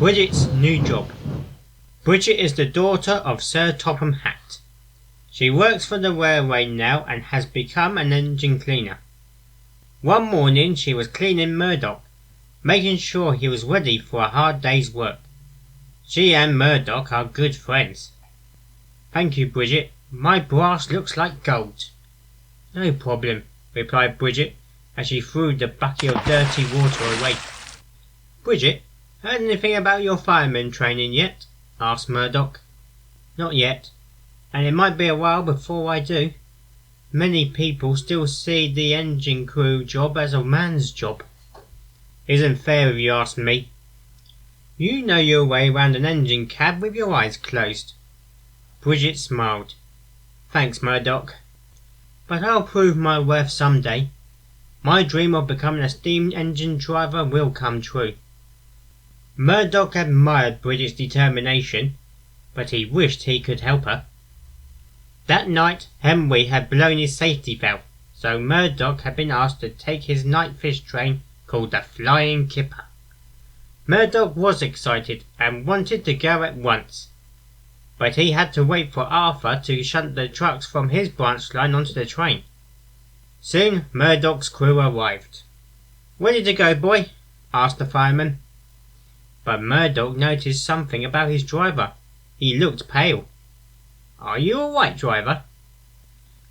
Bridget's new job. Bridget is the daughter of Sir Topham Hatt. She works for the railway now and has become an engine cleaner. One morning she was cleaning Murdoch, making sure he was ready for a hard day's work. She and Murdoch are good friends. "Thank you, Bridget. My brass looks like gold." "No problem," replied Bridget as she threw the bucket of dirty water away. "Bridget, heard anything about your fireman training yet?" asked Murdoch. "Not yet, and it might be a while before I do. Many people still see the engine crew job as a man's job." "Isn't fair if you ask me. You know your way round an engine cab with your eyes closed." Bridget smiled. "Thanks, Murdoch. But I'll prove my worth some day. My dream of becoming a steam engine driver will come true." Murdoch admired Bridget's determination, but he wished he could help her. That night Henry had blown his safety valve, so Murdoch had been asked to take his night fish train called the Flying Kipper. Murdoch was excited and wanted to go at once, but he had to wait for Arthur to shunt the trucks from his branch line onto the train. Soon Murdoch's crew arrived. "Ready to go, boy?" asked the fireman. But Murdoch noticed something about his driver. He looked pale. "Are you all right, driver?"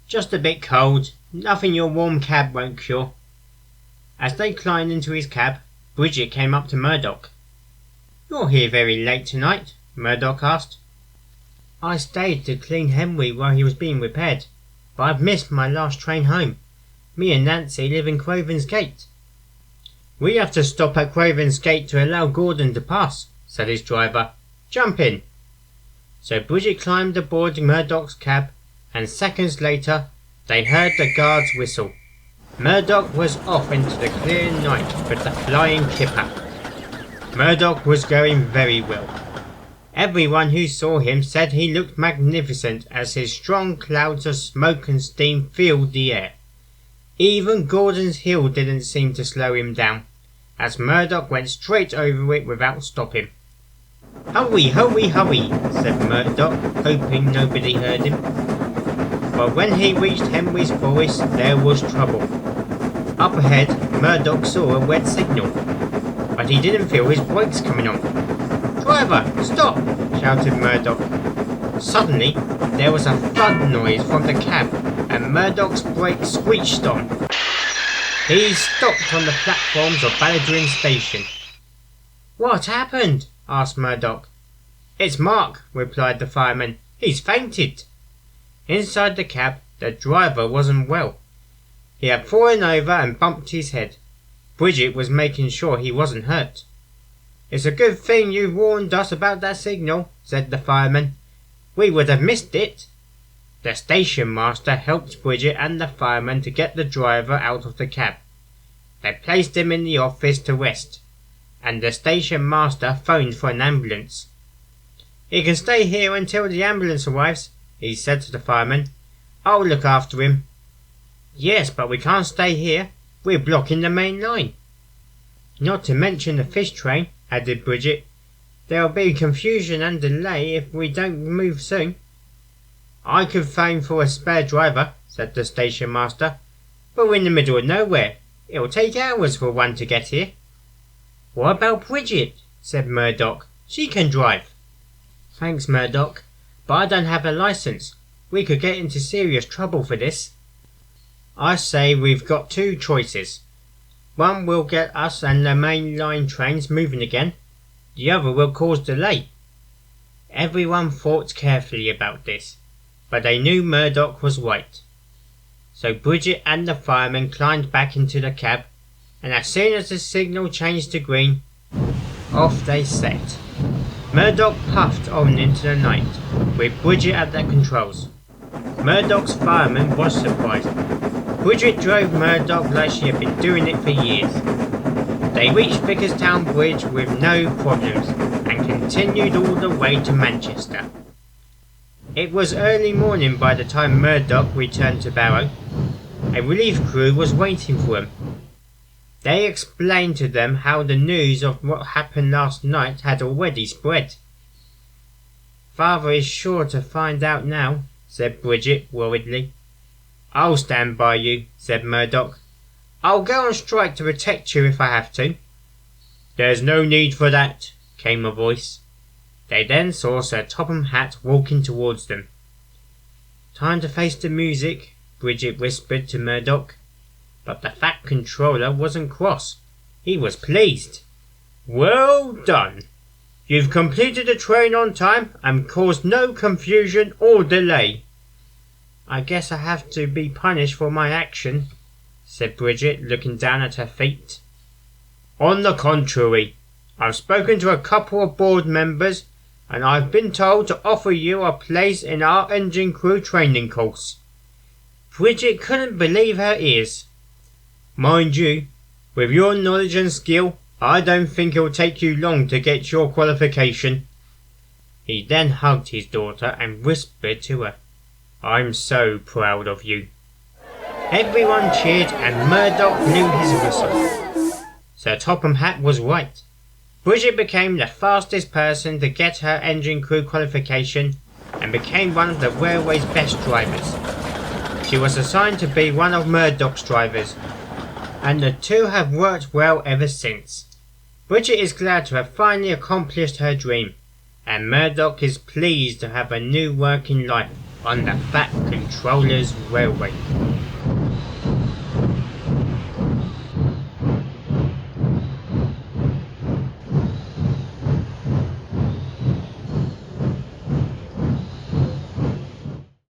"Just a bit cold. Nothing your warm cab won't cure." As they climbed into his cab, Bridget came up to Murdoch. "You're here very late tonight?" Murdoch asked. "I stayed to clean Henry while he was being repaired, but I've missed my last train home. Me and Nancy live in Craven's Gate." "We have to stop at Craven's Gate to allow Gordon to pass," said his driver. "Jump in." So Bridget climbed aboard Murdoch's cab, and seconds later they heard the guard's whistle. Murdoch was off into the clear night with the Flying Kipper. Murdoch was going very well. Everyone who saw him said he looked magnificent as his strong clouds of smoke and steam filled the air. Even Gordon's hill didn't seem to slow him down, as Murdoch went straight over it without stopping. "Hurry, hurry, hurry," said Murdoch, hoping nobody heard him. But when he reached Henry's forest, there was trouble. Up ahead, Murdoch saw a red signal, but he didn't feel his brakes coming on. "Driver, stop!" shouted Murdoch. Suddenly, there was a thud noise from the cab, and Murdoch's brakes screeched on. He stopped on the platforms of Balladrin Station. "What happened?" asked Murdoch. "It's Mark," replied the fireman. "He's fainted." Inside the cab, the driver wasn't well. He had fallen over and bumped his head. Bridget was making sure he wasn't hurt. "It's a good thing you warned us about that signal," said the fireman. "We would have missed it." The station master helped Bridget and the fireman to get the driver out of the cab. They placed him in the office to rest, and the station master phoned for an ambulance. "He can stay here until the ambulance arrives," he said to the fireman. "I'll look after him." "Yes, but we can't stay here. We're blocking the main line." "Not to mention the fish train," added Bridget. "There'll be confusion and delay if we don't move soon." "I could phone for a spare driver," said the station master. "But we're in the middle of nowhere. It'll take hours for one to get here." "What about Bridget?" said Murdoch. "She can drive." "Thanks, Murdoch, but I don't have a license. We could get into serious trouble for this." "I say we've got two choices. One will get us and the main line trains moving again. The other will cause delay." Everyone thought carefully about this, but they knew Murdoch was right. So Bridget and the fireman climbed back into the cab, and as soon as the signal changed to green, off they set. Murdoch puffed on into the night, with Bridget at the controls. Murdoch's fireman was surprised. Bridget drove Murdoch like she had been doing it for years. They reached Vickerstown Bridge with no problems, and continued all the way to Manchester. It was early morning by the time Murdoch returned to Barrow. A relief crew was waiting for him. They explained to them how the news of what happened last night had already spread. "Father is sure to find out now," said Bridget worriedly. "I'll stand by you," said Murdoch. "I'll go on strike to protect you if I have to." "There's no need for that," came a voice. They then saw Sir Topham Hatt walking towards them. "Time to face the music," Bridget whispered to Murdoch. But the Fat Controller wasn't cross. He was pleased. "Well done. You've completed the train on time and caused no confusion or delay." "I guess I have to be punished for my action," said Bridget, looking down at her feet. "On the contrary, I've spoken to a couple of board members and I've been told to offer you a place in our engine crew training course." Bridget couldn't believe her ears. "Mind you, with your knowledge and skill, I don't think it'll take you long to get your qualification." He then hugged his daughter and whispered to her, "I'm so proud of you." Everyone cheered and Murdoch blew his whistle. Sir Topham Hatt was right. Bridget became the fastest person to get her engine crew qualification and became one of the railway's best drivers. She was assigned to be one of Murdoch's drivers, and the two have worked well ever since. Bridget is glad to have finally accomplished her dream, and Murdoch is pleased to have a new working life on the Fat Controller's Railway.